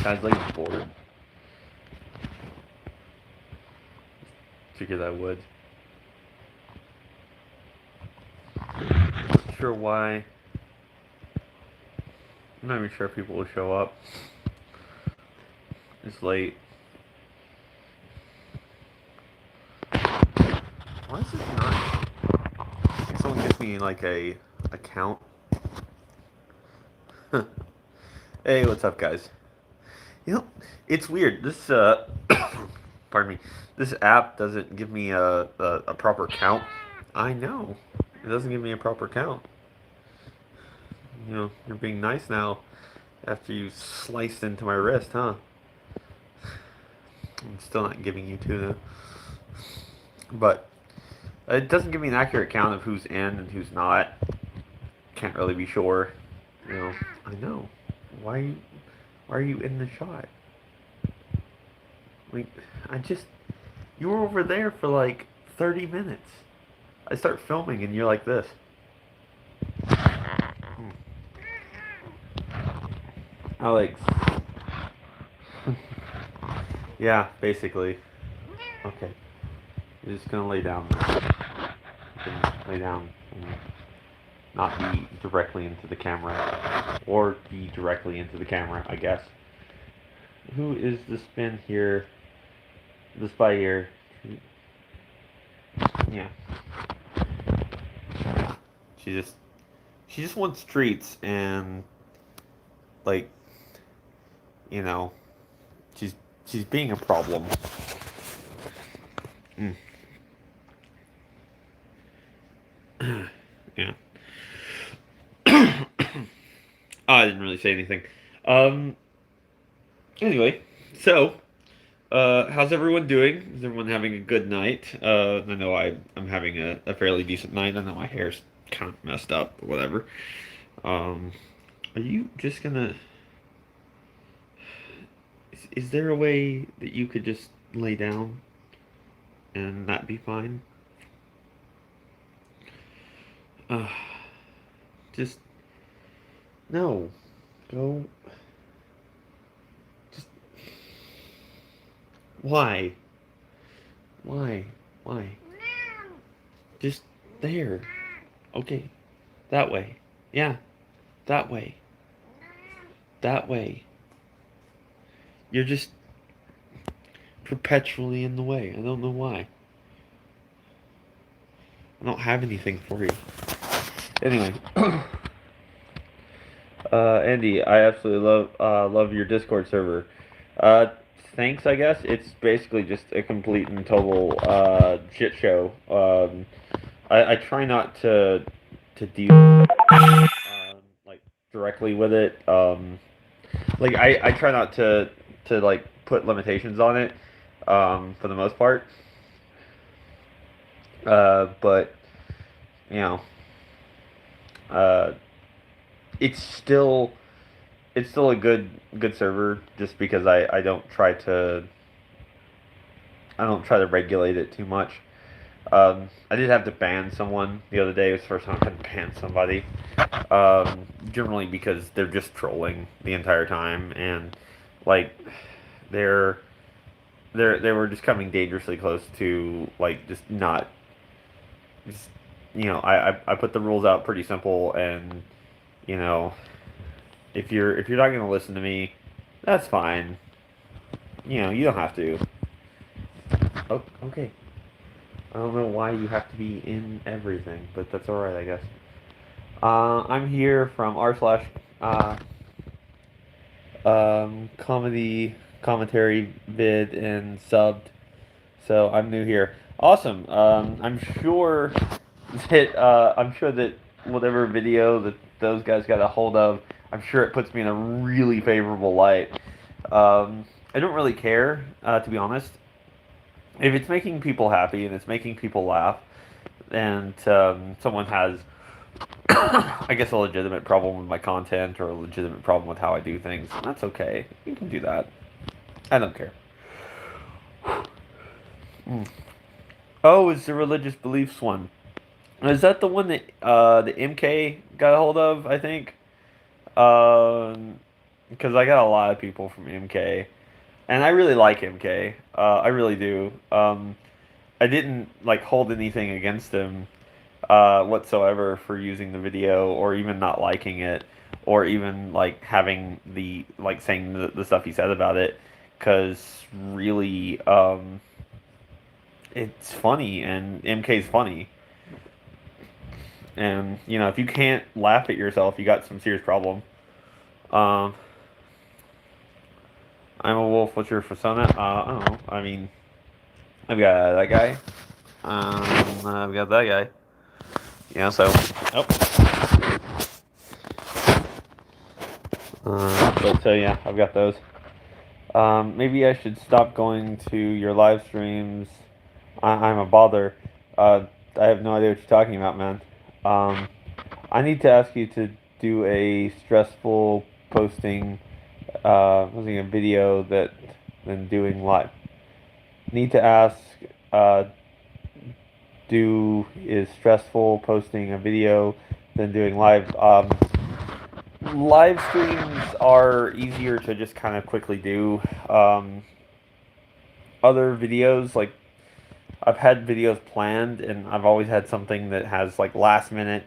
Sounds like he's bored. Figured I would. Not sure why. I'm not even sure if people will show up. It's late. Why is it not? Can someone give me like a count? Hey, what's up, guys? You know, it's weird. This pardon me. This app doesn't give me a proper count. I know. It doesn't give me a proper count. You know, you're being nice now after you sliced into my wrist, huh? I'm still not giving you tuna. But it doesn't give me an accurate count of who's in and who's not. Can't really be sure. You know, I know. Why are you in the shot? Like, you were over there for like 30 minutes. I start filming and you're like this. Alex. Yeah, basically. Okay. You're just gonna lay down. You can lay down and not be directly into the camera. Or be directly into the camera, I guess. Who is the Spyn here? The spy here? Yeah. She just wants treats and like, you know, she's being a problem. Mm. Yeah. I didn't really say anything. Anyway, so how's everyone doing? Is everyone having a good night? I know I'm having a fairly decent night. I know my hair's kind of messed up, but whatever. Um, are you just gonna? Is there a way that you could just lay down and that be fine? Uh, just no. Go. Just why? Why? Why? Just there. Okay. That way. Yeah. That way. That way. You're just perpetually in the way. I don't know why. I don't have anything for you. Anyway. Andy, I absolutely love your Discord server. Uh, Thanks, I guess. It's basically just a complete and total shit show. I try not to deal like directly with it. Like I try not to like put limitations on it for the most part. But you know, uh, it's still a good server just because I don't try to regulate it too much. I did have to ban someone the other day. It was the first time I had to ban somebody. Generally because they're just trolling the entire time and like they're they were just coming dangerously close to like just not just I put the rules out pretty simple and you know if you're not gonna listen to me, that's fine. You know, you don't have to. Oh, okay. I don't know why you have to be in everything, but that's alright, I guess. I'm here from r slash comedy commentary vid and subbed, so I'm new here. Awesome. I'm sure that whatever video that those guys got a hold of, I'm sure it puts me in a really favorable light. I don't really care, to be honest. If it's making people happy and it's making people laugh, and someone has, I guess, a legitimate problem with my content or a legitimate problem with how I do things, that's okay. You can do that. I don't care. Mm. Oh, it's the religious beliefs one. Is that the one that the MK got a hold of? I think. Um, because I got a lot of people from MK, and I really like MK. I really do. I didn't like hold anything against him whatsoever for using the video or even not liking it or even like having the like saying the stuff he said about it because really it's funny and MK's funny and you know if you can't laugh at yourself you got some serious problem. Um, I'm a wolf. What's your persona? I don't know. I mean, I've got that guy. I've got that guy. Yeah. So, oh, but so yeah, I've got those. Maybe I should stop going to your live streams. I'm a bother. I have no idea what you're talking about, man. Um, I need to ask you to do a stressful posting a video that than doing live. Need to ask, uh, do is stressful posting a video than doing live. Live streams are easier to just kind of quickly do. Other videos, like I've had videos planned, and I've always had something that has like last minute,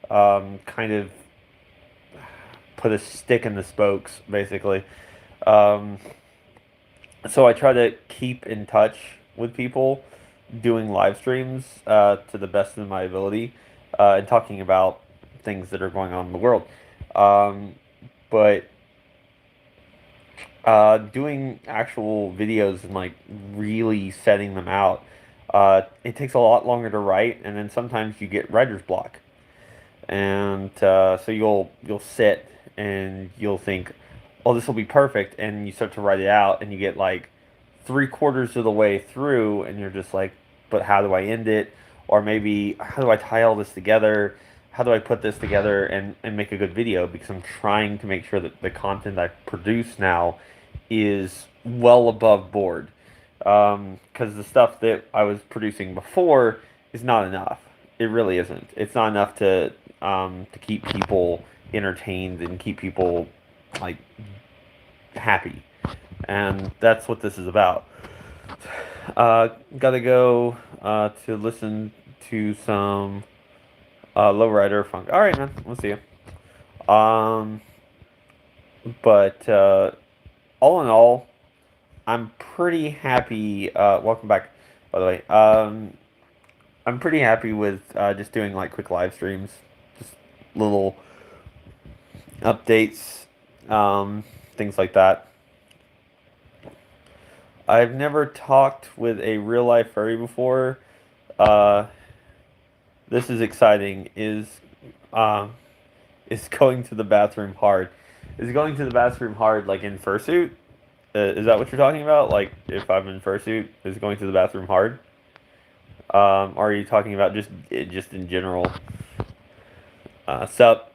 kind of put a stick in the spokes, basically. Um, so I try to keep in touch with people doing live streams to the best of my ability and talking about things that are going on in the world. Um, but doing actual videos and like really setting them out, it takes a lot longer to write, and then sometimes you get writer's block, and so you'll sit and you'll think, oh, this will be perfect, and you start to write it out, and you get like 3/4 of the way through, and you're just like, but how do I end it? Or maybe how do I tie all this together? How do I put this together and make a good video? Because I'm trying to make sure that the content I produce now is well above board. Because the stuff that I was producing before is not enough. It really isn't. It's not enough to keep people entertained and keep people like happy, and that's what this is about. Gotta go to listen to some lowrider funk. All right, man. We'll see you. But all in all, I'm pretty happy. Welcome back, by the way. I'm pretty happy with just doing like quick live streams, just little updates, things like that. I've never talked with a real life furry before. Uh, this is exciting. Um, is going to the bathroom hard? Is going to the bathroom hard like in fursuit? Is that what you're talking about? Like if I'm in fursuit, is going to the bathroom hard? Or are you talking about just in general? Sup?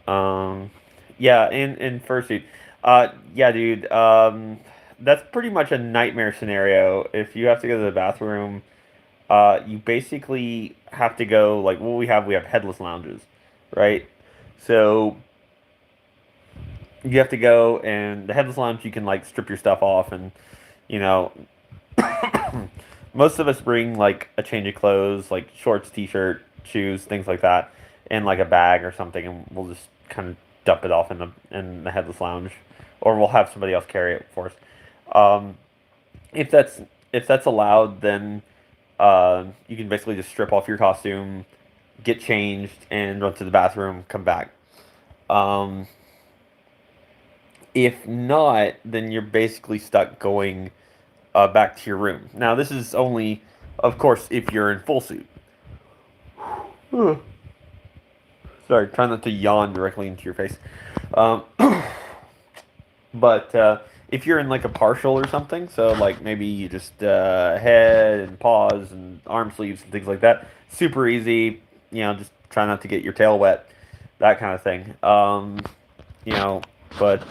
Um, yeah, in fursuit. Yeah, dude. That's pretty much a nightmare scenario. If you have to go to the bathroom, you basically have to go like what we have headless lounges, right? So you have to go and the headless lounge you can like strip your stuff off and you know most of us bring like a change of clothes, like shorts, t-shirt, shoes, things like that, in like a bag or something, and we'll just kind of dump it off in the headless lounge, or we'll have somebody else carry it for us. Um, if that's allowed, then you can basically just strip off your costume, get changed, and run to the bathroom, come back. Um, if not, then you're basically stuck going back to your room. Now, this is only, of course, if you're in full suit. Sorry, try not to yawn directly into your face. Um, but if you're in like a partial or something, so like maybe you just head and paws and arm sleeves and things like that, super easy. You know, just try not to get your tail wet, that kind of thing. You know, but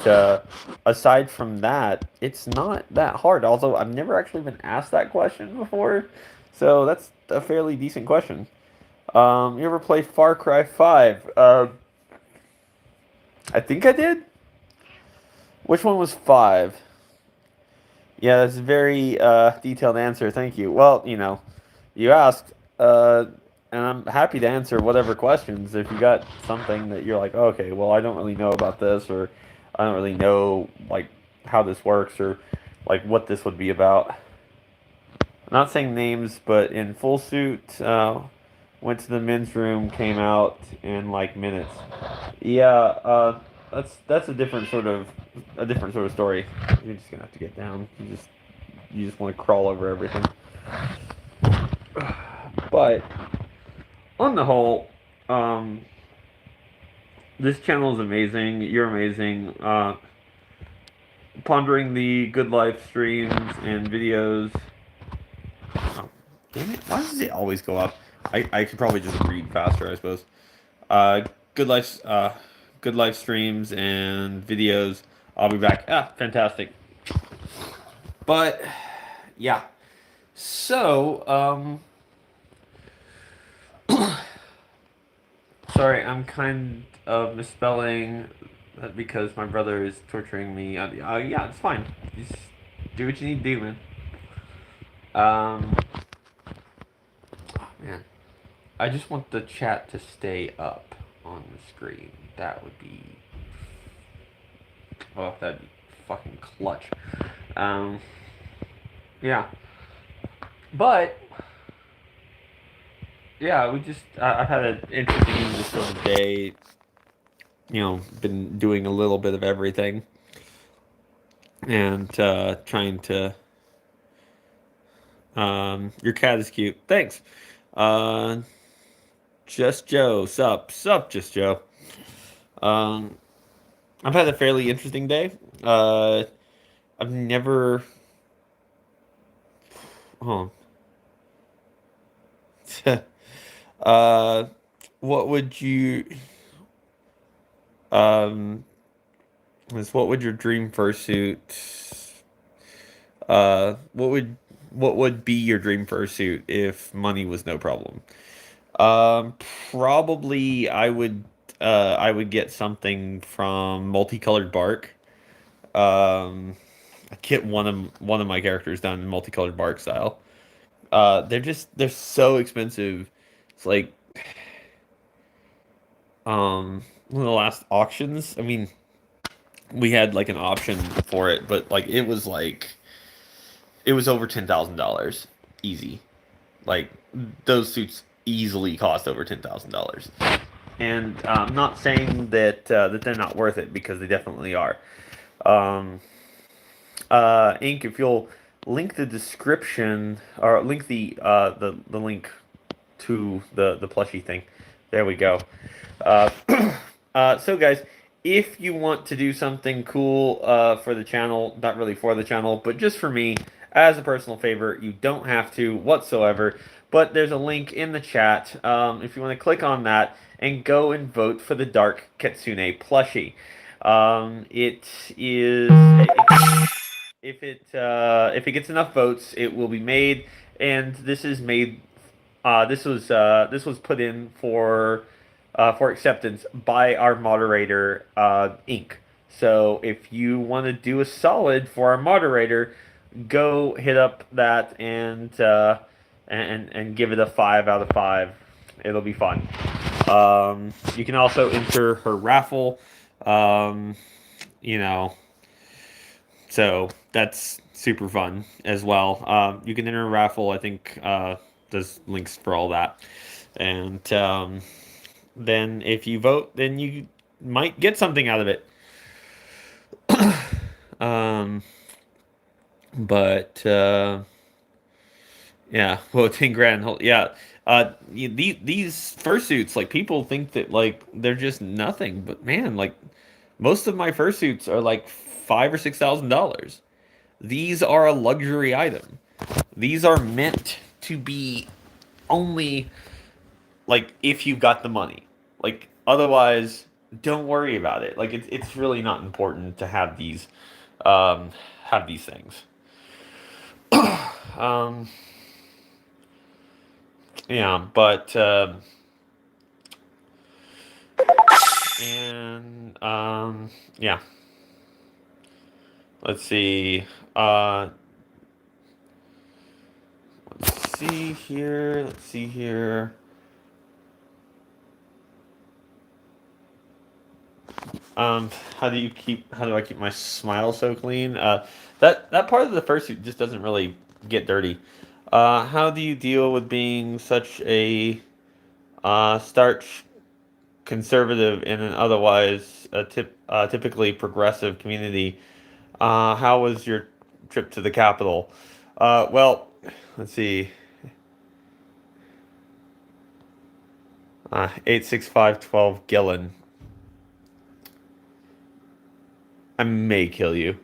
aside from that, it's not that hard. Although I've never actually been asked that question before, so that's a fairly decent question. You ever play Far Cry 5? I think I did. Which one was 5? Yeah, that's a very detailed answer. Thank you. Well, you asked, and I'm happy to answer whatever questions. If you got something that you're like, oh, okay, well, I don't really know about this, or I don't really know like how this works, or like what this would be about. I'm not saying names, but in full suit, went to the men's room, came out in like minutes. Yeah, that's a different sort of story. You're just gonna have to get down. You just want to crawl over everything. But on the whole, um, this channel is amazing. You're amazing. Pondering the good life streams and videos. Oh, damn it! Why does it always go up? I could probably just read faster, I suppose. Uh, good life, uh, good life streams and videos. I'll be back. Ah, fantastic. But yeah. So, sorry, I'm kind of misspelling that because my brother is torturing me. Yeah, it's fine. Just do what you need to do, man. Oh, man. I just want the chat to stay up on the screen. That would be, oh, that'd be fucking clutch. Um, yeah. But yeah, I've had an interesting sort of day. Been doing a little bit of everything and trying to. Your cat is cute. Thanks. Uh, just Joe. Sup, just Joe. Um, I've had a fairly interesting day. Uh, I've never. Oh. uh, what would you? Um, what would your dream fursuit? What would be your dream fursuit if money was no problem? Um, Probably I would get something from Multicolored Bark. I get one of my characters done in multicolored bark style. They're so expensive. It's like one of the last auctions. I mean, we had like an option for it, but it was over $10,000, easy. Like those suits easily cost over $10,000. And I'm not saying that they're not worth it because they definitely are. Um, Ink, if you'll link the description or link the link to the plushie thing. There we go. Uh, so guys, if you want to do something cool for the channel, not really for the channel, but just for me as a personal favor, you don't have to whatsoever. But there's a link in the chat. If you want to click on that and go and vote for the Dark Kitsune plushie. It is if it gets enough votes, it will be made, and this is made. This was put in for acceptance by our moderator, Inc. So if you want to do a solid for our moderator, go hit up that and give it a 5 out of 5. It'll be fun. You can also enter her raffle. Um, you know, so that's super fun as well. You can enter a raffle. I think there's links for all that. And then if you vote, then you might get something out of it. Um, but yeah, well, 10 grand. Yeah. These fursuits, like people think that like they're just nothing, but man, like most of my fursuits are like $5,000 or $6,000. These are a luxury item. These are meant to be only like if you got the money. Like otherwise, don't worry about it. Like it's really not important to um have these things. Um yeah, but and yeah. Let's see. Uh, let's see here. Let's see here. Um, how do I keep my smile so clean? That part of the fursuit just doesn't really get dirty. How do you deal with being such a starch conservative in an otherwise typically progressive community? How was your trip to the capital? Well, let's see. 86512 Gillen. I may kill you.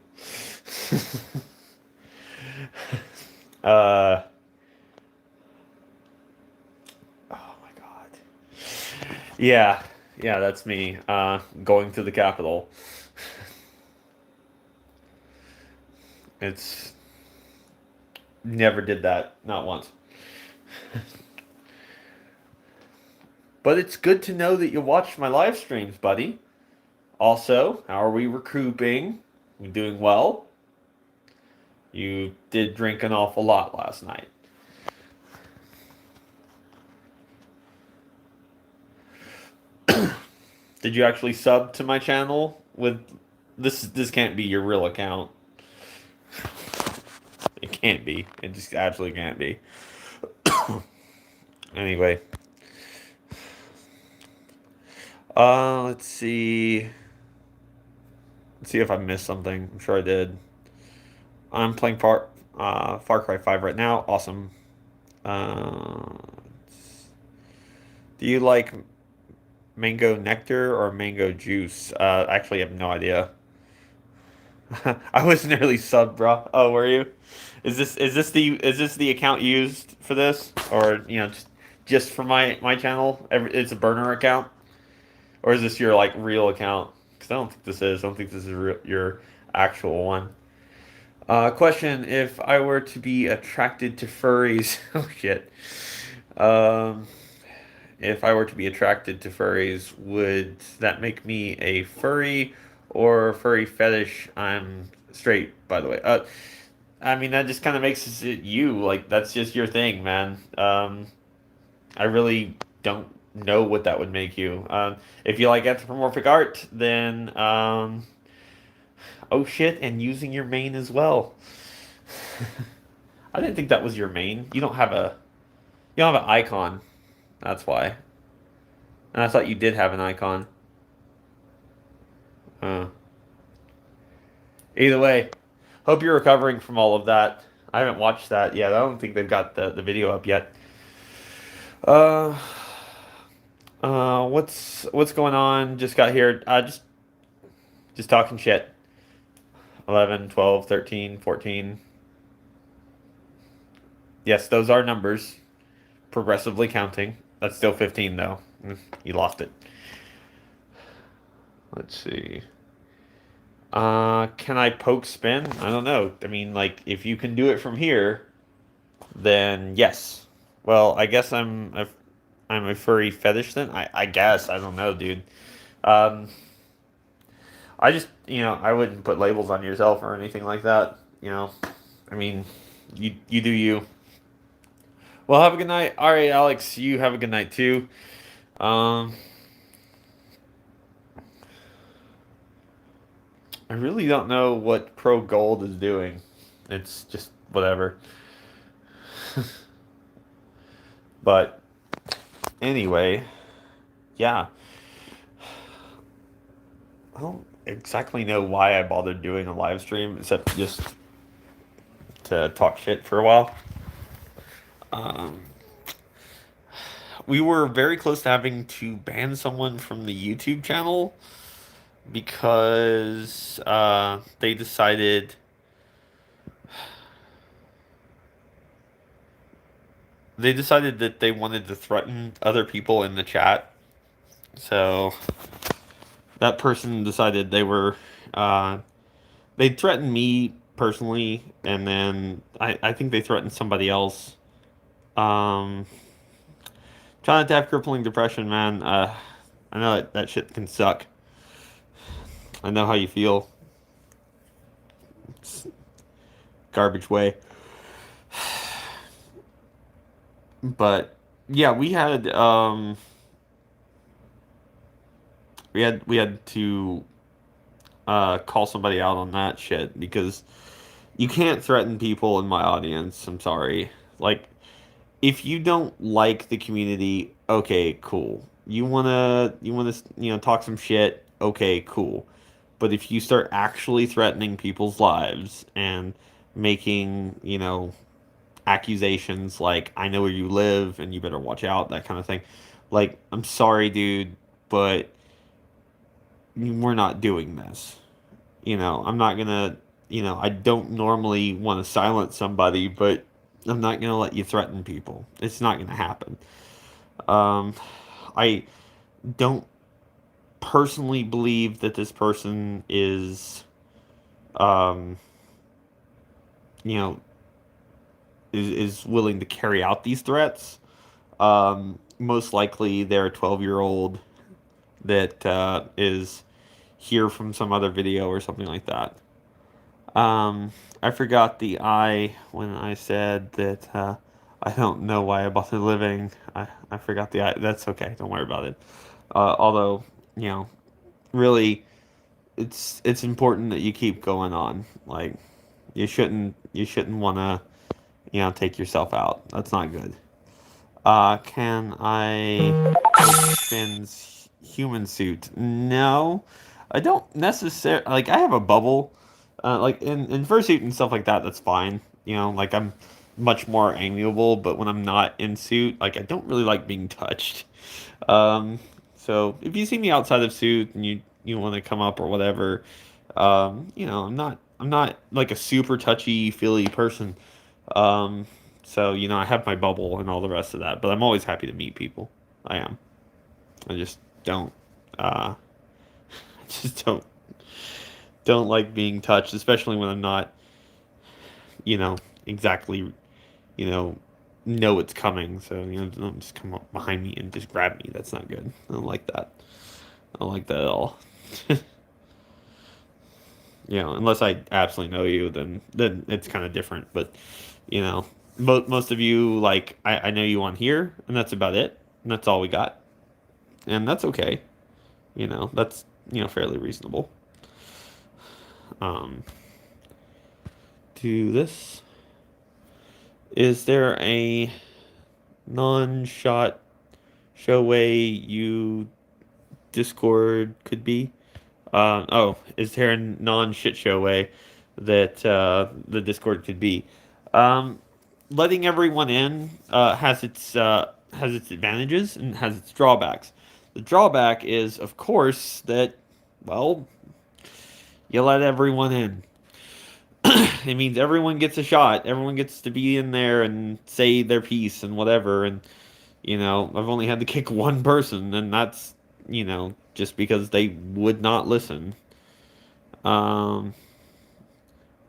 uh, oh my god. Yeah, yeah, that's me. Going to the capital. It's never did that, not once. But it's good to know that you watched my live streams, buddy. Also, how are we recouping? We doing well? You did drink an awful lot last night. Did you actually sub to my channel with this? This can't be your real account. It can't be. It just absolutely can't be. Anyway, let's see. Let's see if I missed something. I'm sure I did. I'm playing Far Cry 5 right now. Awesome. Uh, do you like mango nectar or mango juice? Actually, I have no idea. I was nearly sub, bro. Oh, were you? Is this the account used for this, or just for my channel? It's a burner account, or is this your like real account? Because I don't think this is. I don't think this is your actual one. Question: if I were to be attracted to furries, oh shit. Um, if I were to be attracted to furries, would that make me a furry or furry fetish? I'm straight, by the way. I mean, that just kind of makes it you. Like, that's just your thing, man. I really don't know what that would make you. If you like anthropomorphic art, then, oh shit, and using your main as well. I didn't think that was your main. You don't have an icon. That's why. And I thought you did have an icon. Uh, Either way, hope you're recovering from all of that. I haven't watched that yet. I don't think they've got the video up yet. Uh, what's going on? Just got here. Just talking shit. 11, 12, 13, 14. Yes, those are numbers. Progressively counting. That's still 15 though. You lost it. Let's see. Can I poke spin? I don't know. I mean, like, if you can do it from here, then yes. Well, I guess I'm a furry fetish then. I guess I don't know, dude. Um, I just I wouldn't put labels on yourself or anything like that. I mean, you do you. Well, have a good night. All right, Alex, you have a good night too. Um, I really don't know what Pro Gold is doing. It's just whatever. But anyway, yeah. I don't exactly know why I bothered doing a live stream, except just to talk shit for a while. Um, we were very close to having to ban someone from the YouTube channel because they decided that they wanted to threaten other people in the chat. So that person decided they threatened me personally, and then I think they threatened somebody else. Um, Trying to have crippling depression, man. I know that shit can suck. I know how you feel. garbage way. But yeah, we had to call somebody out on that shit because you can't threaten people in my audience. I'm sorry. Like, if you don't like the community, okay, cool. You wanna talk some shit, okay, cool. But if you start actually threatening people's lives and making, accusations like I know where you live and you better watch out, that kind of thing. Like, I'm sorry, dude, but we're not doing this. I'm not gonna, I don't normally want to silence somebody, but I'm not gonna let you threaten people. It's not gonna happen. Um, I don't personally believe that this person um, you know, is willing to carry out these threats. Most likely, they're a 12-year-old that is here from some other video or something like that. I forgot the I when I said that I don't know why I bother living. I forgot the I. That's okay. Don't worry about it. Although, you know, really, it's important that you keep going on. Like, you shouldn't want to, take yourself out. That's not good. Can I poke Spin's human suit? No, I don't necessarily. Like, I have a bubble. Like in fursuit and stuff like that, that's fine. Like, I'm much more amiable, but when I'm not in suit, like, I don't really like being touched. Um, so if you see me outside of suit and you want to come up or whatever, I'm not like a super touchy feely person. Um, so I have my bubble and all the rest of that, but I'm always happy to meet people. I am. I just don't. Uh, I just don't like being touched, especially when I'm not, you know, exactly, you know it's coming. So don't just come up behind me and just grab me. That's not good. I don't like that. I don't like that at all. Unless I absolutely know you, then it's kind of different. But you know, most of you, like, I know you on here, and that's about it. And that's all we got, and that's okay. That's fairly reasonable. Um, to this, is there a non-shot show way you Discord could be? Is there a non-shit show way that the Discord could be? Um, Letting everyone in has its advantages and has its drawbacks. The drawback is, of course, that, well, you let everyone in. It means everyone gets a shot. Everyone gets to be in there and say their piece and whatever. And I've only had to kick one person, and that's just because they would not listen. Um,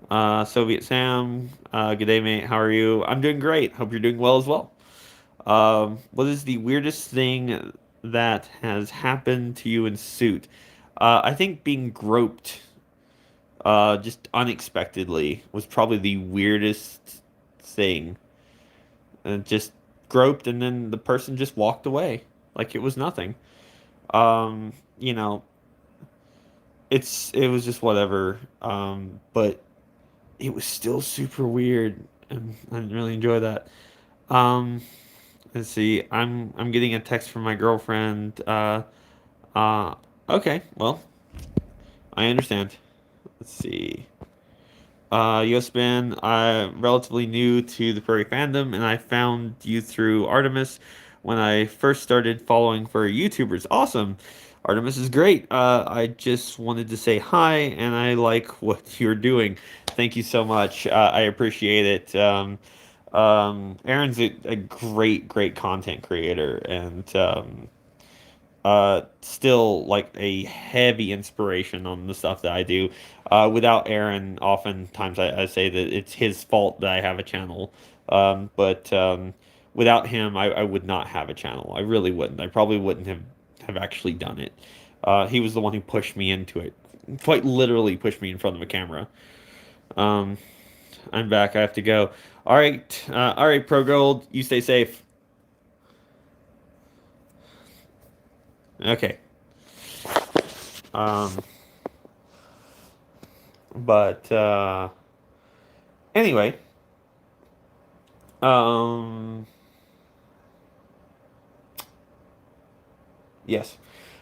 Soviet Sam, good day, mate. How are you? I'm doing great. Hope you're doing well as well. What is the weirdest thing that has happened to you in suit? I think being groped, just unexpectedly, was probably the weirdest thing. Just groped, and then the person just walked away like it was nothing. Um, you know, it was just whatever. But it was still super weird, and I didn't really enjoy that. Um, let's see. I'm getting a text from my girlfriend. Uh, okay. Well, I understand. Let's see. Spin. I'm relatively new to the furry fandom, and I found you through Artemis when I first started following furry YouTubers. Awesome. Artemis is great. I just wanted to say hi, and I like what you're doing. Thank you so much. I appreciate it. Aaron's a great, great content creator, and still like a heavy inspiration on the stuff that I do. Without Aaron, oftentimes I say that it's his fault that I have a channel. But without him, I would not have a channel. I really wouldn't. I probably wouldn't have actually done it. He was the one who pushed me into it. Quite literally pushed me in front of a camera. Um, I'm back. I have to go. All right, Pro Gold. You stay safe. Okay. Um, but anyway, um, yes.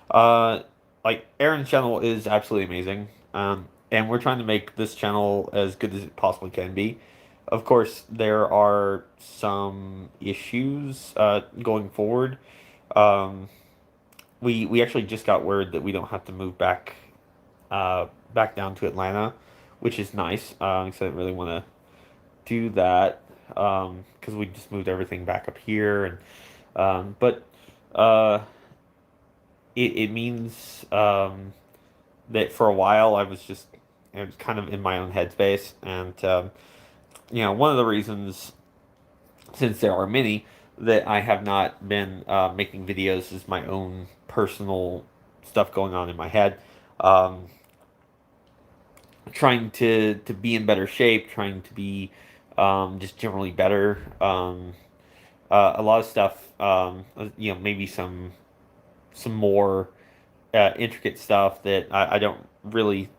Uh, like Aaron's channel is absolutely amazing. And we're trying to make this channel as good as it possibly can be. Of course, there are some issues going forward. Um, we actually just got word that we don't have to move back down to Atlanta, which is nice. Because I didn't really want to do that because we just moved everything back up here, and but uh, it means that for a while I was kind of in my own headspace, and one of the reasons, since there are many, that I have not been making videos is my own personal stuff going on in my head. Um, Trying to be in better shape, trying to be just generally better. A lot of stuff, maybe some more intricate stuff that I don't really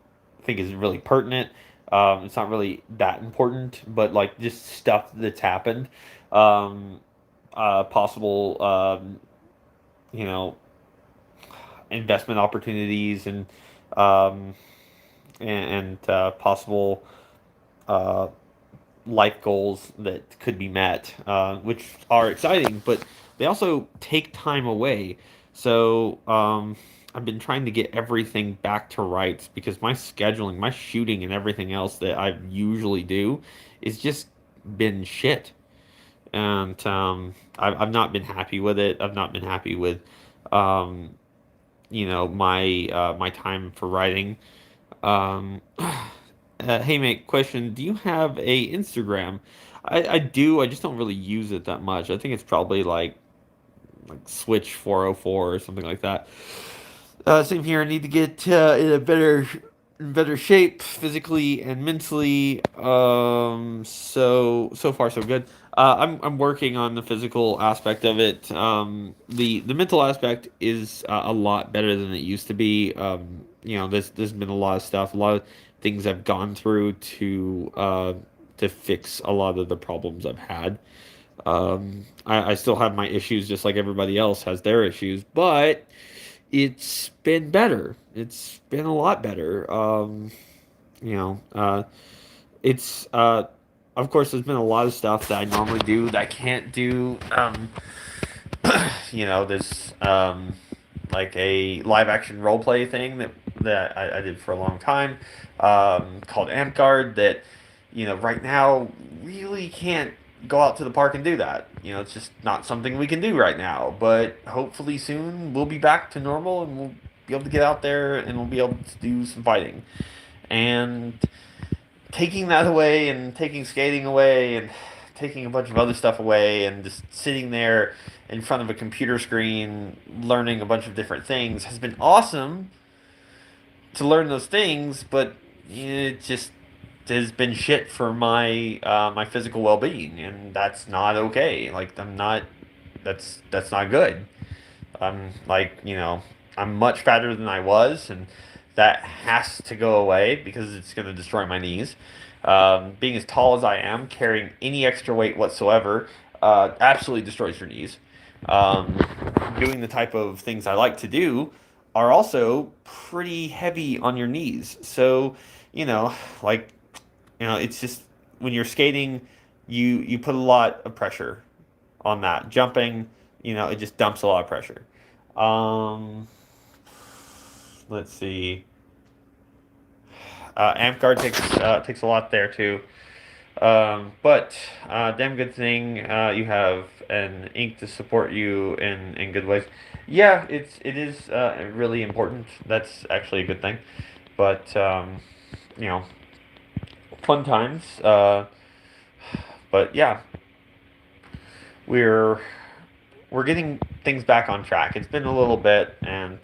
think is really pertinent. It's not really that important, but like just stuff that's happened, um, possible, you know, investment opportunities um, and possible uh, life goals that could be met, which are exciting, but they also take time away. So I've been trying to get everything back to rights because my scheduling, my shooting, and everything else that I usually do is just been shit. And I've not been happy with it. I've not been happy with, um, my time for writing. Hey mate, question: do you have a Instagram? I do. I just don't really use it that much. I think it's probably like Switch 404 or something like that. Same here. I need to get in a better shape physically and mentally. So far so good. I'm working on the physical aspect of it. The mental aspect is a lot better than it used to be. There's been a lot of stuff, a lot of things I've gone through to fix a lot of the problems I've had. I still have my issues just like everybody else has their issues, but it's been better. It's been a lot better. You know, it's of course there's been a lot of stuff that I normally do that I can't do. There's like a live action role play thing that I did for a long time, called Amp Guard, that right now really can't go out to the park and do that. It's just not something we can do right now. But hopefully soon we'll be back to normal and we'll be able to get out there and we'll be able to do some fighting. And taking that away and taking skating away and taking a bunch of other stuff away and just sitting there in front of a computer screen learning a bunch of different things has been awesome to learn those things, but it just has been shit for my physical well-being, and that's not okay. Like that's not good. I'm I'm much fatter than I was, and that has to go away because it's going to destroy my knees. Being as tall as I am, carrying any extra weight whatsoever, absolutely destroys your knees. Um, Doing the type of things I like to do are also pretty heavy on your knees. So, you know, like, it's just when you're skating, you put a lot of pressure on that. Jumping, it just dumps a lot of pressure. Um, let's see. Amp guard takes a lot there too. But damn good thing you have an ink to support you in good ways. Yeah, it is really important. That's actually a good thing. But you know, fun times. But yeah, we're we're getting things back on track. It's been a little bit, and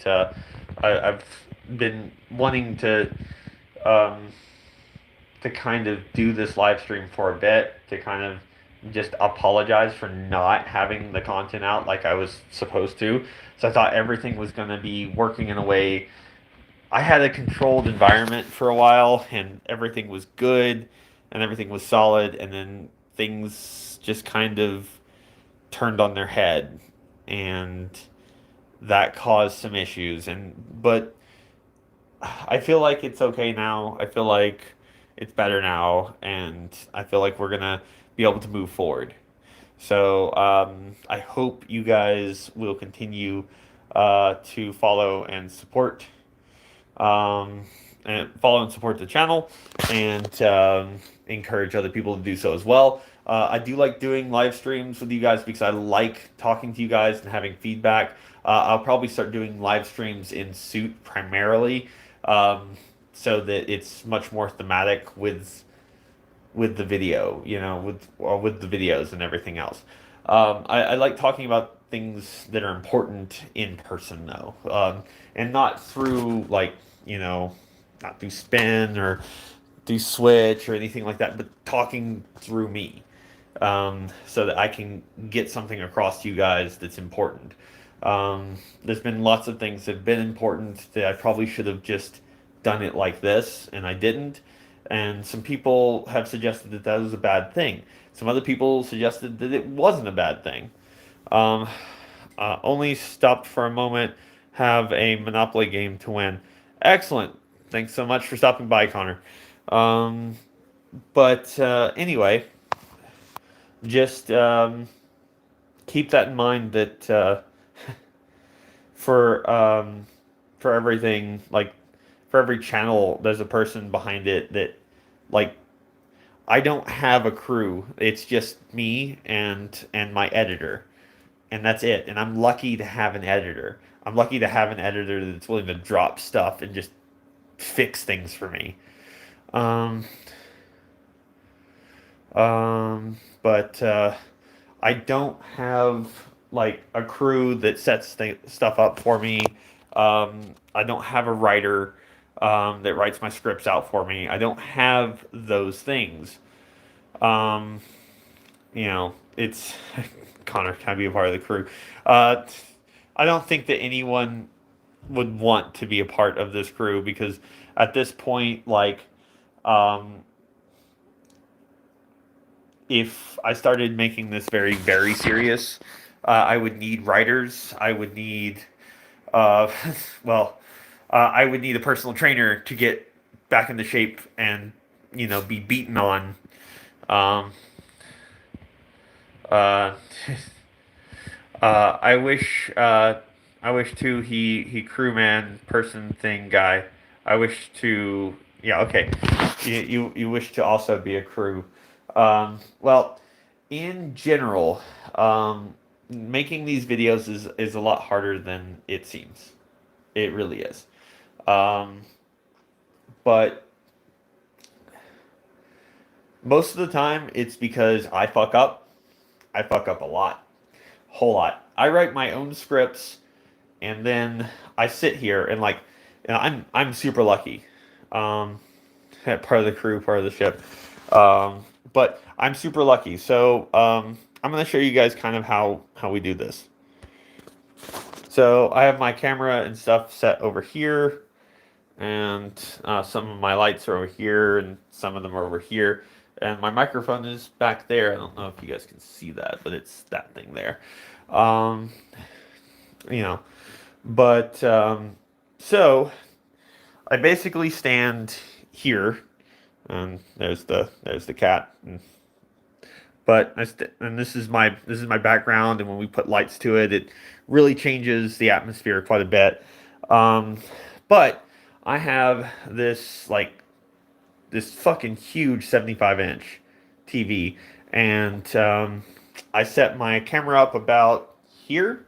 I've been wanting to um, to kind of do this live stream for a bit, to kind of just apologize for not having the content out like I was supposed to. So I thought everything was going to be working in a way. I had a controlled environment for a while, and everything was good, and everything was solid, and then things just kind of turned on their head, and that caused some issues. But I feel like it's okay now. I feel like it's better now, and I feel like we're gonna be able to move forward. So I hope you guys will continue to follow and support, um, the channel, and encourage other people to do so as well. I do like doing live streams with you guys because I like talking to you guys and having feedback. I'll probably start doing live streams in Suit primarily, um, so that it's much more thematic with the video, with the videos and everything else. I like talking about things that are important in person though, and not through not through Spyn or through Switch or anything like that, but talking through me, so that I can get something across to you guys that's important. There's been lots of things that have been important that I probably should have just done it like this, and I didn't. And some people have suggested that that was a bad thing. Some other people suggested that it wasn't a bad thing. Um, only stopped for a moment, have a Monopoly game to win. Excellent. Thanks so much for stopping by, Connor. Um, but anyway, just keep that in mind that for for everything, like for every channel, there's a person behind it that, like, I don't have a crew. It's just me and my editor, and that's it. And I'm lucky to have an editor. I'm lucky to have an editor that's willing to drop stuff and just fix things for me. Um, but I don't have like a crew that sets stuff up for me. I don't have a writer that writes my scripts out for me. I don't have those things. Um, it's Connor, can I be a part of the crew? Uh, I don't think that anyone would want to be a part of this crew because at this point, like, um, if I started making this very, very serious, I would need writers. I would need, uh, well, I would need a personal trainer to get back into shape and, be beaten on. Um, uh, I wish, too, he crewman person thing guy. I wish to, yeah, okay. You wish to also be a crew. Well, in general, making these videos is a lot harder than it seems. It really is. Um, but most of the time, it's because I fuck up. I fuck up a lot, whole lot. I write my own scripts, and then I sit here and like, I'm super lucky. Um, part of the crew, part of the ship. But I'm super lucky. So I'm going to show you guys kind of how we do this. So I have my camera and stuff set over here, and some of my lights are over here, and some of them are over here. And my microphone is back there. I don't know if you guys can see that, but it's that thing there. Um, you know, but so I basically stand here, and there's the cat. But and this is my background, and when we put lights to it, it really changes the atmosphere quite a bit. Um, but I have this fucking huge 75-inch TV, and I set my camera up about here,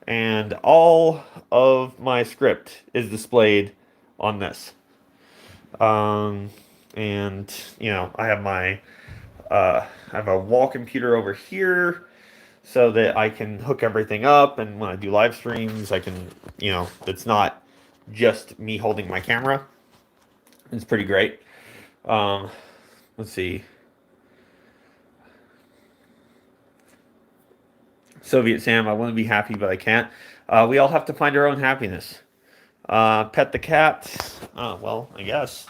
and all of my script is displayed on this. Um, and I have a wall computer over here so that I can hook everything up, and when I do live streams, I can, it's not just me holding my camera. It's pretty great. Um, let's see. Soviet Sam, I want to be happy, but I can't. We all have to find our own happiness. Pet the cat. Oh, well, I guess.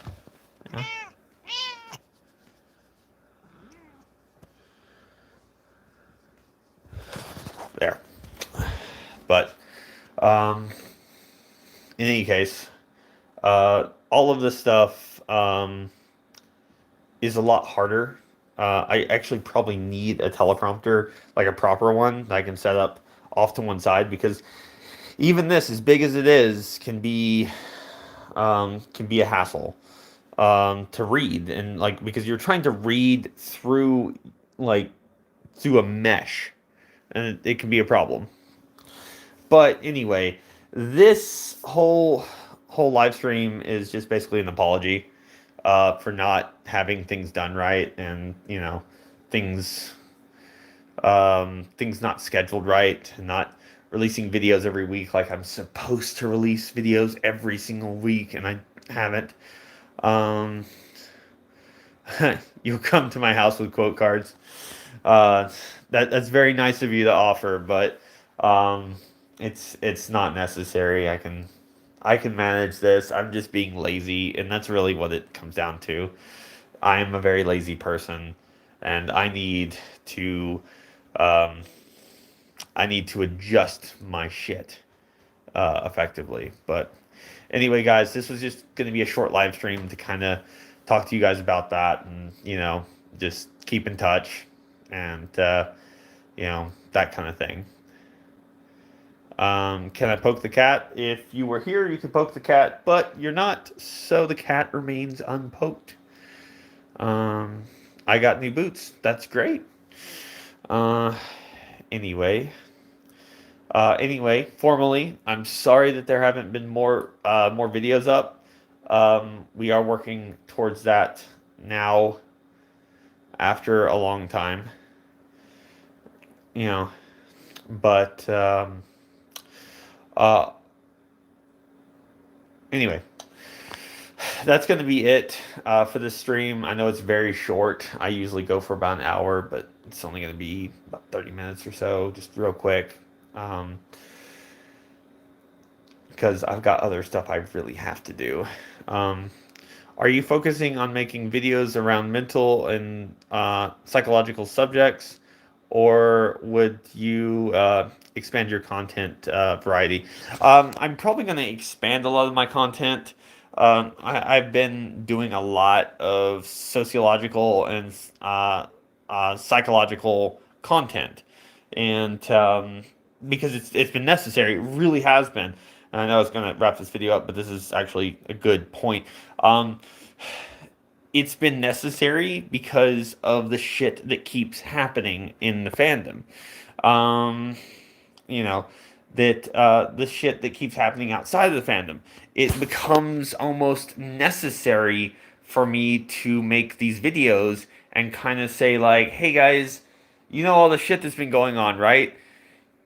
Yeah. There. But, um, in any case, all of this stuff is a lot harder. I actually probably need a teleprompter, like a proper one that I can set up off to one side because even this, as big as it is, can be a hassle to read and like because you're trying to read like through a mesh, and it can be a problem. But anyway, this whole live stream is just basically an apology for not having things done right, and things things not scheduled right, and not releasing videos every week like I'm supposed to release videos every single week, and I haven't. Um, you'll come to my house with quote cards. Uh, that's very nice of you to offer, but um, it's not necessary. I can manage this. I'm just being lazy, and that's really what it comes down to. I am a very lazy person, and to um, I need to adjust my shit effectively. But anyway, guys, this was just going to be a short live stream to kind of talk to you guys about that, and just keep in touch, and that kind of thing. Can I poke the cat? If you were here, you could poke the cat, but you're not, so the cat remains unpoked. Um, I got new boots. That's great. Uh, anyway, formally, I'm sorry that there haven't been more videos up. We are working towards that now after a long time. You know, but uh, anyway, that's going to be it for this stream. I know it's very short. I usually go for about an hour, but it's only going to be about 30 minutes or so, just real quick. Um, because I've got other stuff I really have to do. Um, are you focusing on making videos around mental and psychological subjects, or would you expand your content variety? I'm probably going to expand a lot of my content. I've been doing a lot of sociological and psychological content, and because it's been necessary, it really has been. And I know I was going to wrap this video up, but this is actually a good point. Um, it's been necessary because of the shit that keeps happening in the fandom. Um, you know, that the shit that keeps happening outside of the fandom. It becomes almost necessary for me to make these videos and kind of say, like, hey guys, all the shit that's been going on, right?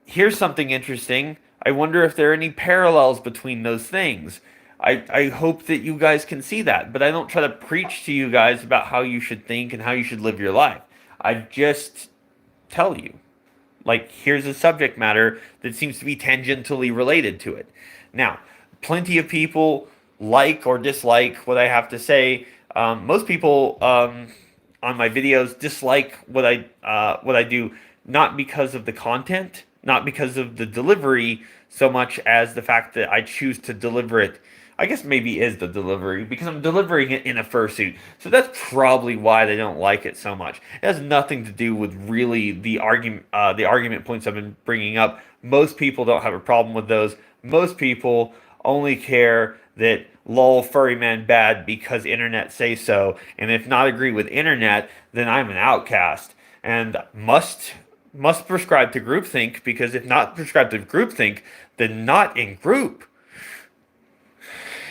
Here's something interesting. I wonder if there are any parallels between those things. I hope that you guys can see that, but I don't try to preach to you guys about how you should think and how you should live your life. I just tell you, like, here's a subject matter that seems to be tangentially related to it. Now, plenty of people like or dislike what I have to say. Most people on my videos dislike what I do, not because of the content, not because of the delivery, so much as the fact that I choose to deliver it. I guess maybe is the delivery because I'm delivering it in a fursuit. So that's probably why they don't like it so much. It has nothing to do with really the argument points I've been bringing up. Most people don't have a problem with those. Most people only care that lol furry man bad because internet say so, and if not agree with internet, then I'm an outcast and must prescribe to groupthink, because if not prescribe to groupthink, then not in group.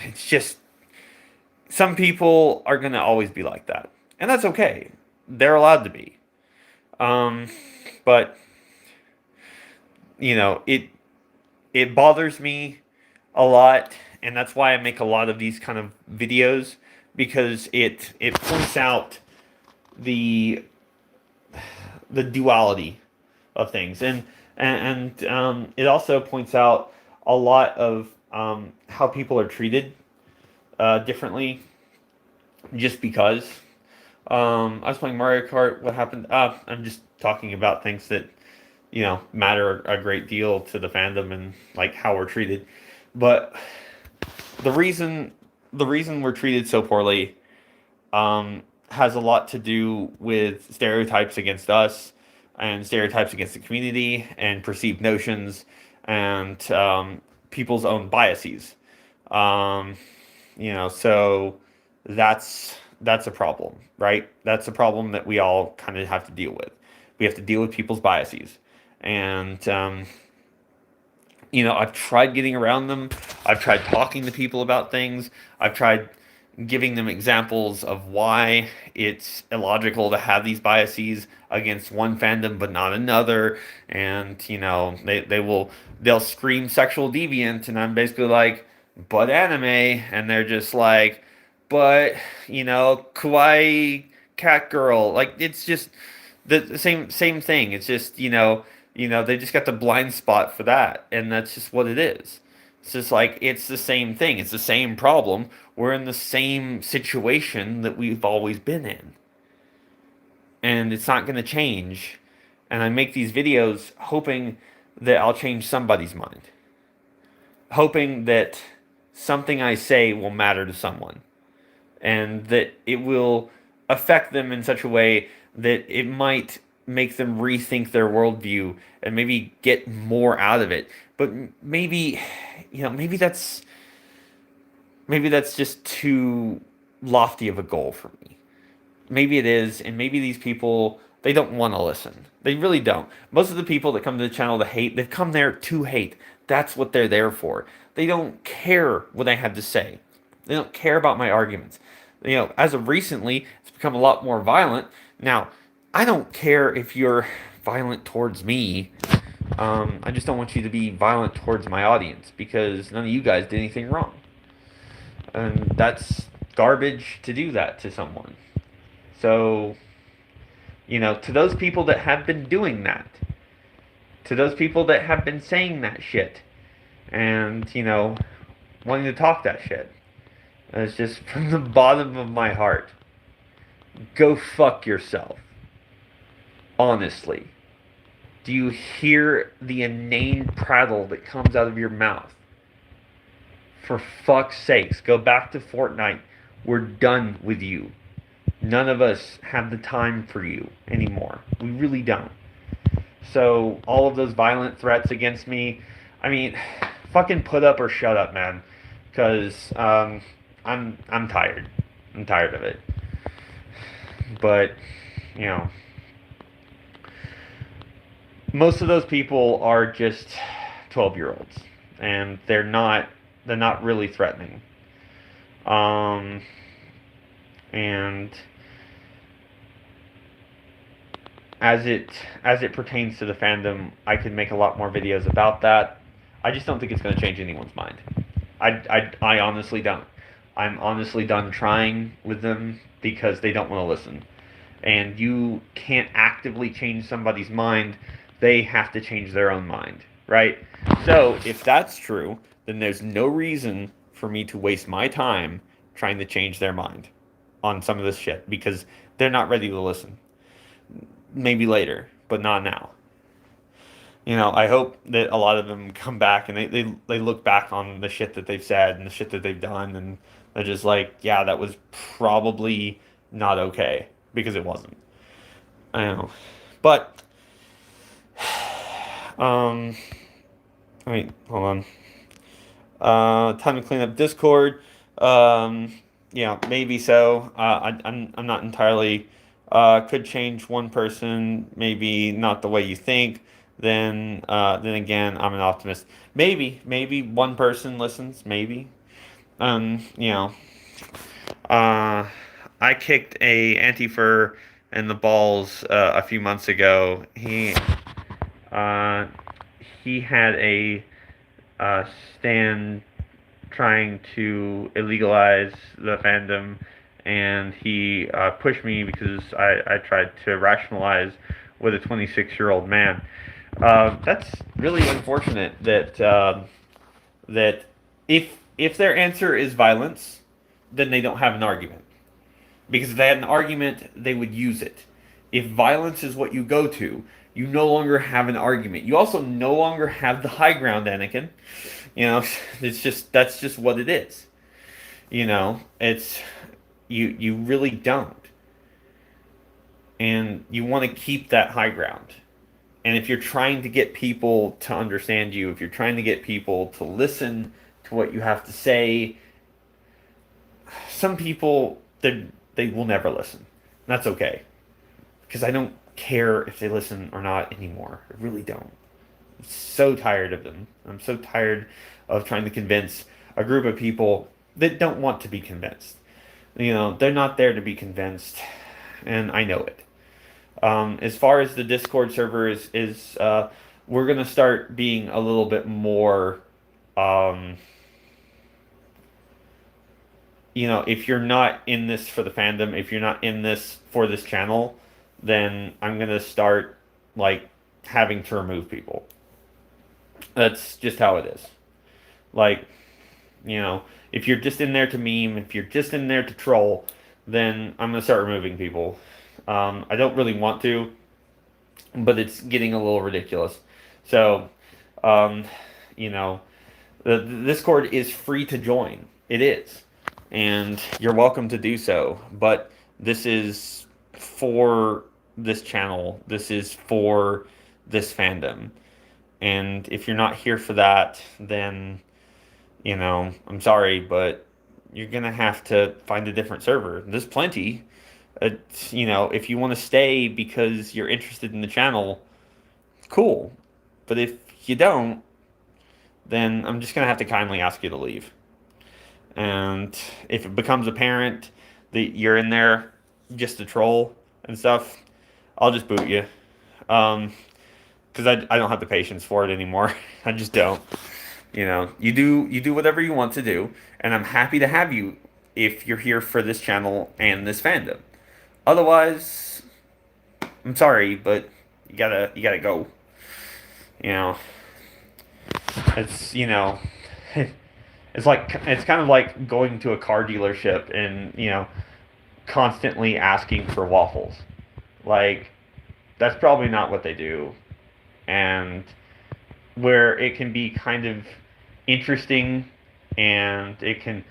It's just some people are gonna always be like that, and that's okay. They're allowed to be. Um, but it bothers me a lot, and that's why I make a lot of these kind of videos, because it points out the the duality of things, and it also points out a lot of how people are treated differently just because. I was playing Mario Kart. What happened? I'm just talking about things that matter a great deal to the fandom and like how we're treated. But the reason the reason we're treated so poorly has a lot to do with stereotypes against us and stereotypes against the community and perceived notions and people's own biases. Um, so that's a problem, right? That's a problem that we all kind of have to deal with. We have to deal with people's biases, and I've tried getting around them. I've tried talking to people about things. I've tried giving them examples of why it's illogical to have these biases against one fandom but not another. And they'll scream sexual deviant, and I'm basically like, but anime, and they're just like, but kawaii cat girl. Like it's just the same thing. It's just they just got the blind spot for that, and that's just what it is. It's just like it's the same thing. It's the same problem. We're in the same situation that we've always been in, and it's not going to change. And I make these videos hoping that I'll change somebody's mind, hoping that something I say will matter to someone, and that it will affect them in such a way that it might make them rethink their worldview and maybe get more out of it. But maybe, maybe that's just too lofty of a goal for me. Maybe it is, and maybe these people they don't want to listen. They really don't. Most of the people that come to the channel to hate, they've come there to hate. That's what they're there for. They don't care what I have to say. They don't care about my arguments. As of recently, it's become a lot more violent. Now, I don't care if you're violent towards me. I just don't want you to be violent towards my audience because none of you guys did anything wrong. And that's garbage to do that to someone. So, to those people that have been doing that, to those people that have been saying that shit, and, wanting to talk that shit, it's just from the bottom of my heart. Go fuck yourself. Honestly. Do you hear the inane prattle that comes out of your mouth? For fuck's sakes, go back to Fortnite. We're done with you. None of us have the time for you anymore. We really don't. So, all of those violent threats against me, I mean, fucking put up or shut up, man. Because, I'm tired. I'm tired of it. But, you know, most of those people are just 12-year-olds, and they're not really threatening. And as it pertains to the fandom, I could make a lot more videos about that. I just don't think it's going to change anyone's mind. I honestly don't. I'm honestly done trying with them because they don't want to listen. And you can't actively change somebody's mind. They have to change their own mind, right? So if that's true, then there's no reason for me to waste my time trying to change their mind on some of this shit because they're not ready to listen. Maybe later, but not now. I hope that a lot of them come back and they look back on the shit that they've said and the shit that they've done, and they're just like, yeah, that was probably not okay because it wasn't. I know. But, um, wait, hold on. Time to clean up Discord. Yeah, maybe so. I'm not entirely. Could change one person, maybe not the way you think. Then again, I'm an optimist. Maybe one person listens. Maybe. You know. Uh, I kicked a anti-fur in the balls a few months ago. Uh, he had a stand trying to illegalize the fandom and he pushed me because I tried to rationalize with a 26-year-old man. That's really unfortunate that if their answer is violence, then they don't have an argument. Because if they had an argument, they would use it. If violence is what you go to, you no longer have an argument. You also no longer have the high ground, Anakin. You know, it's just that's just what it is. You know, it's you really don't. And you want to keep that high ground. And if you're trying to get people to understand you, if you're trying to get people to listen to what you have to say, some people they will never listen. That's okay because I don't care if they listen or not anymore. I really don't. I'm so tired of them. I'm so tired of trying to convince a group of people that don't want to be convinced. You know, they're not there to be convinced, and I know it. As far as the Discord server is we're gonna start being a little bit more. Um, if you're not in this for the fandom, if you're not in this for this channel, then I'm gonna start like having to remove people. That's just how it is. Like, if you're just in there to meme, if you're just in there to troll, then I'm gonna start removing people. I don't really want to, but it's getting a little ridiculous. So, um, you know, the Discord is free to join. It is, and you're welcome to do so. But this is for this channel. This is for this fandom. And if you're not here for that, then I'm sorry, but you're gonna have to find a different server. There's plenty. If you want to stay because you're interested in the channel, cool. But if you don't, then I'm just gonna have to kindly ask you to leave. And if it becomes apparent that you're in there just to troll and stuff, I'll just boot you. Because I don't have the patience for it anymore. I just don't. You do whatever you want to do, and I'm happy to have you if you're here for this channel and this fandom. Otherwise, I'm sorry, but you gotta go. You know, it's it's kind of like going to a car dealership and constantly asking for waffles. Like that's probably not what they do, and where it can be kind of interesting and it can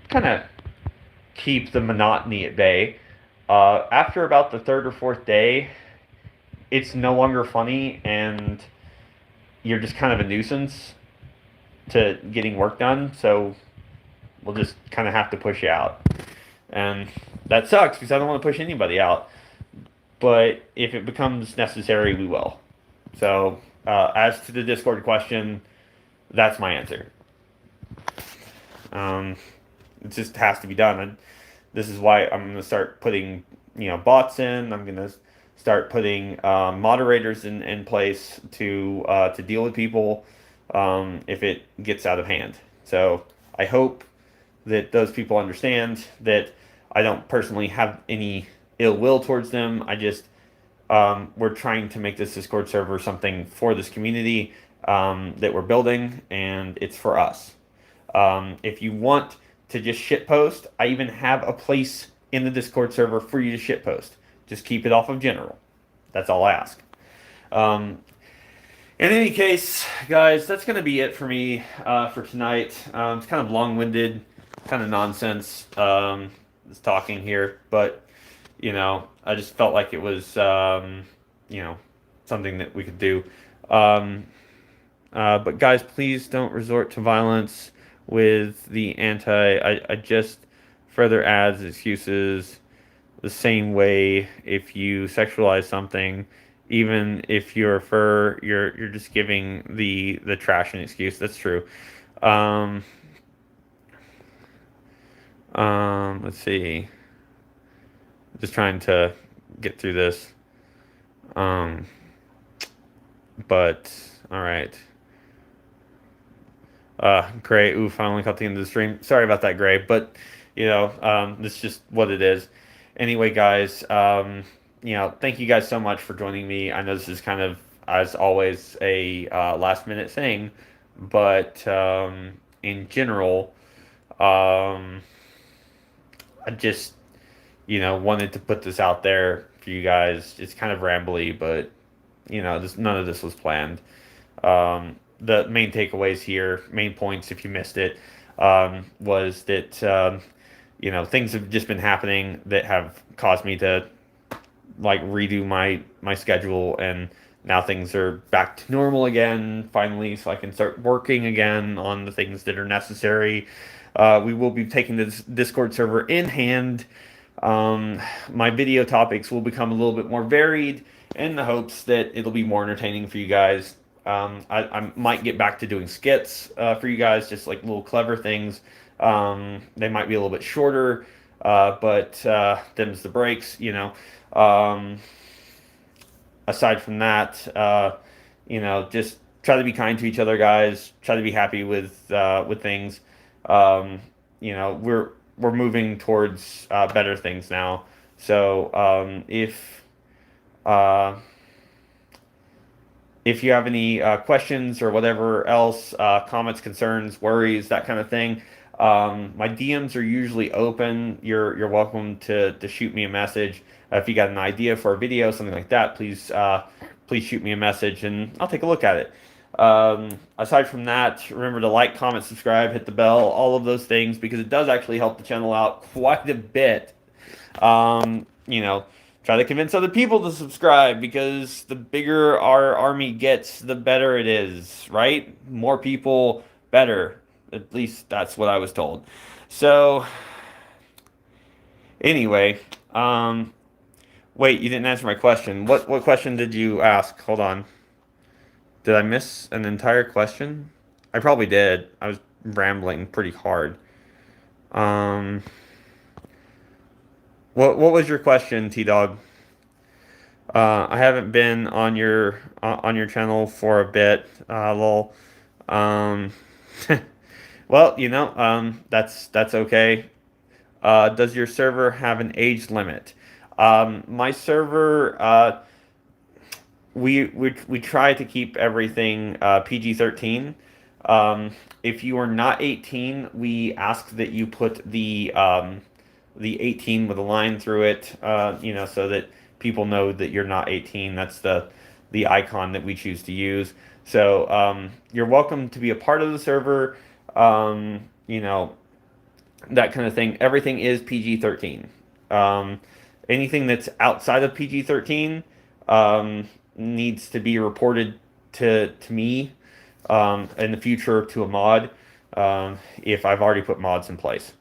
kind of keep the monotony at bay. After about the third or fourth day, it's no longer funny and you're just kind of a nuisance to getting work done. So we'll just kind of have to push you out. And that sucks because I don't want to push anybody out. But if it becomes necessary, we will. So, as to the Discord question, that's my answer. It just has to be done. And this is why I'm going to start putting, bots in. I'm going to start putting moderators in place to deal with people if it gets out of hand. So I hope that those people understand that I don't personally have any ill will towards them. I just we're trying to make this Discord server something for this community that we're building, and it's for us. If you want to just shitpost, I even have a place in the Discord server for you to shitpost. Just keep it off of general. That's all I ask. In any case, guys, that's going to be it for me for tonight. It's kind of long-winded, kind of nonsense, this talking here, but I just felt like it was, something that we could do. But guys, please don't resort to violence with the I just further adds excuses the same way if you sexualize something, even if you're a fur, you're just giving the trash an excuse. That's true. Let's see. Just trying to get through this. But all right. Gray. Ooh, finally caught the end of the stream. Sorry about that, Gray. But This is just what it is. Anyway, guys, thank you guys so much for joining me. I know this is kind of, as always, a last minute thing, but in general, um, I just, wanted to put this out there for you guys. It's kind of rambly, but, none of this was planned. The main takeaways here, main points, if you missed it, was that things have just been happening that have caused me to like redo my schedule, and now things are back to normal again finally, so I can start working again on the things that are necessary. We will be taking this Discord server in hand. My video topics will become a little bit more varied in the hopes that it'll be more entertaining for you guys. I might get back to doing skits for you guys, just like little clever things. They might be a little bit shorter, but them's the breaks. Um, Aside from that, just try to be kind to each other, guys. Try to be happy with things. Um, we're moving towards better things now. So uh, if you have any questions or whatever else, comments, concerns, worries, that kind of thing, my DMs are usually open. You're welcome to shoot me a message. If you got an idea for a video, something like that, please shoot me a message and I'll take a look at it. Aside from that, remember to like, comment, subscribe, hit the bell, all of those things, because it does actually help the channel out quite a bit. Try to convince other people to subscribe, because the bigger our army gets, the better it is, right? More people, better. At least that's what I was told. So, anyway, wait, you didn't answer my question. What question did you ask? Hold on. Did I miss an entire question? I probably did. I was rambling pretty hard. Um, what was your question, T-Dog? I haven't been on your channel for a bit, lol. Um, well, that's okay. Does your server have an age limit? My server, we try to keep everything PG-13. If you are not 18, we ask that you put the 18 with a line through it, so that people know that you're not 18. That's the icon that we choose to use. So you're welcome to be a part of the server. That kind of thing. Everything is PG-13. Anything that's outside of PG-13 needs to be reported to me in the future to a mod, if I've already put mods in place.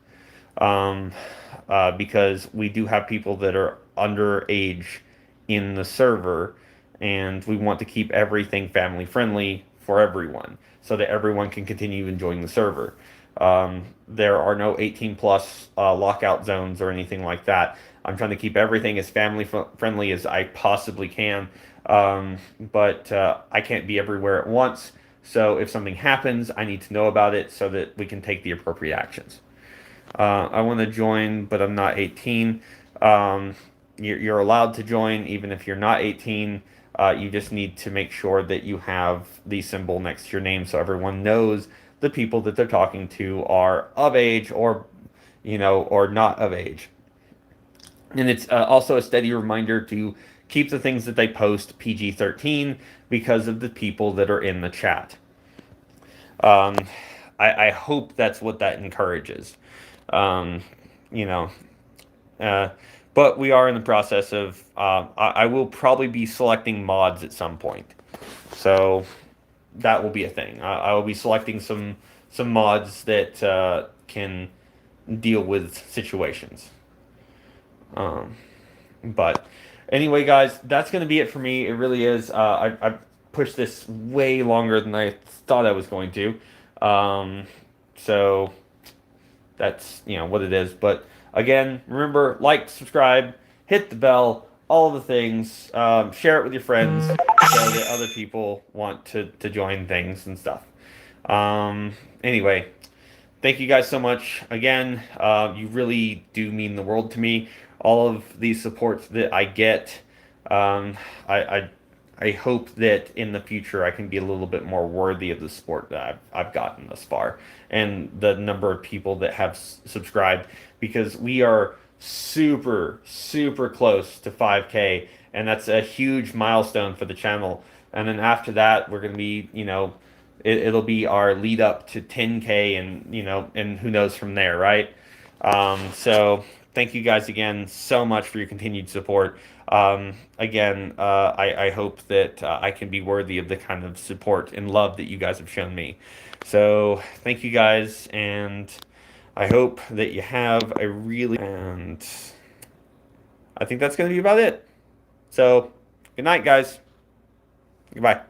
Because we do have people that are underage in the server, and we want to keep everything family friendly for everyone, so that everyone can continue enjoying the server. There are no 18 plus lockout zones or anything like that. I'm trying to keep everything as family friendly as I possibly can, but I can't be everywhere at once. So if something happens, I need to know about it so that we can take the appropriate actions. I want to join, but I'm not 18. You're allowed to join even if you're not 18. You just need to make sure that you have the symbol next to your name, so everyone knows the people that they're talking to are of age, or not of age. And it's also a steady reminder to keep the things that they post PG-13, because of the people that are in the chat. I hope that's what that encourages. Um, you know, but we are in the process of, I will probably be selecting mods at some point. So that will be a thing. I will be selecting some mods that can deal with situations. But anyway, guys, that's going to be it for me. It really is. I pushed this way longer than I thought I was going to. So that's, what it is. But again, remember, like, subscribe, hit the bell, all the things. Share it with your friends so that other people want to join things and stuff. Anyway, thank you guys so much again. You really do mean the world to me. All of these supports that I get, um, I, I I hope that in the future I can be a little bit more worthy of the support that I've gotten thus far, and the number of people that have subscribed, because we are super close to 5K, and that's a huge milestone for the channel. And then after that, we're gonna be, it'll be our lead up to 10K, and and who knows from there, right? So thank you guys again so much for your continued support. Again, I hope that I can be worthy of the kind of support and love that you guys have shown me. So thank you guys, and I hope that you have a really, and I think that's going to be about it. So good night, guys. Goodbye.